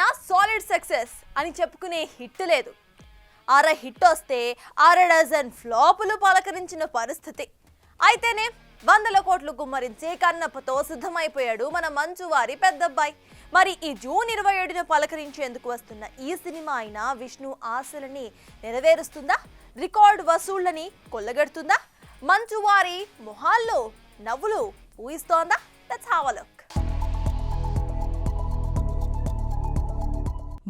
అయినా solid success అని చెప్పుకునే హిట్ లేదు. అర హిట్ వస్తే అర డజన్ ఫ్లాపులు పలకరించిన పరిస్థితి. అయితేనే 100 కోట్లు గుమ్మరించే కన్నప్పతో సిద్ధమైపోయాడు మన మంచువారి పెద్దబ్బాయి. మరి ఈ జూన్ 27న పలకరించేందుకు వస్తున్న ఈ సినిమా అయినా విష్ణు ఆశలని నెరవేరుస్తుందా? రికార్డ్ వసూళ్లని కొల్లగడుతుందా? మంచువారి మొహాల్లో నవ్వులు ఊహిస్తోందా? Let's have a look.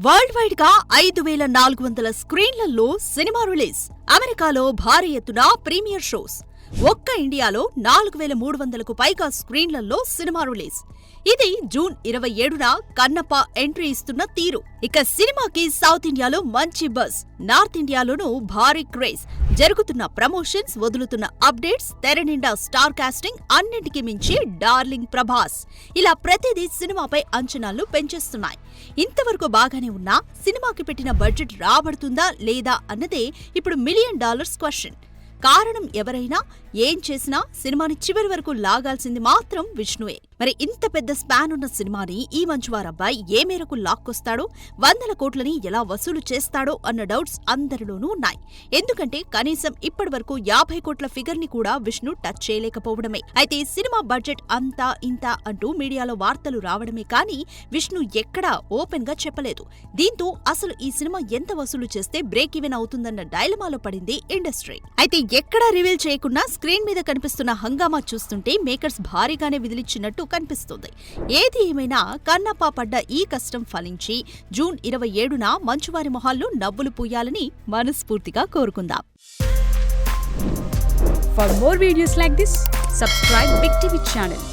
Worldwide గా 5400 స్క్రీన్లలో సినిమా రిలీజ్. అమెరికాలో భారీ ఎత్తున ప్రీమియర్ షోస్. ఒక్క ఇండియాలో 4300కు పైగా స్క్రీన్లలో సినిమా రిలీజ్. ఇది జూన్ 27న కన్నప్ప ఎంట్రీ ఇస్తున్న తీరు. ఇక సినిమాకి సౌత్ ఇండియాలో మంచి బజ్, నార్త్ ఇండియాలోనూ భారీ క్రేజ్. జరుగుతున్న ప్రమోషన్స్, వదులుతున్న అప్డేట్స్, తెర నిండా స్టార్ కాస్టింగ్, అన్నింటికి మించి డార్లింగ్ ప్రభాస్. ఇలా ప్రతిదీ సినిమాపై అంచనాలు పెంచేస్తున్నాయి. ఇంతవరకు బాగానే ఉన్నా సినిమాకి పెట్టిన బడ్జెట్ రాబడుతుందా లేదా అన్నదే ఇప్పుడు $1 మిలియన్ క్వశ్చన్. కారణం ఎవరైనా ఏం చేసినా సినిమాని చివరి వరకు లాగాల్సింది మాత్రం విష్ణువే. మరి ఇంత పెద్ద స్పాన్ ఉన్న సినిమాని ఈ మంచువారబ్బాయి ఏ మేరకు లాక్కొస్తాడో, 100 కోట్లని ఎలా వసూలు చేస్తాడో అన్న డౌట్స్ అందరిలోనూ ఉన్నాయి. ఎందుకంటే కనీసం ఇప్పటి వరకు 50 కోట్ల ఫిగర్ ని కూడా విష్ణు టచ్ చేయలేకపోవడమే. అయితే సినిమా బడ్జెట్ అంతా ఇంత అంటూ మీడియాలో వార్తలు రావడమే కానీ విష్ణు ఎక్కడా ఓపెన్ గా చెప్పలేదు. దీంతో అసలు ఈ సినిమా ఎంత వసూలు చేస్తే బ్రేక్ ఈవెన్ అవుతుందన్న డైలమాలో పడింది ఇండస్ట్రీ. అయితే ఎక్కడా రివీల్ చేయకుండా స్క్రీన్ మీద కనిపిస్తున్న హంగామా చూస్తుంటే మేకర్స్ భారీగానే విదిలిచ్చినట్టు కనిపిస్తుంది. ఏది ఏమైనా కన్నప్ప పడ్డ ఈ కష్టం ఫలించి జూన్ 27న మంచువారి మొహాల్లో నవ్వులు పూయాలని మనస్ఫూర్తిగా కోరుకుందాం. For more videos like this, subscribe Big TV channel.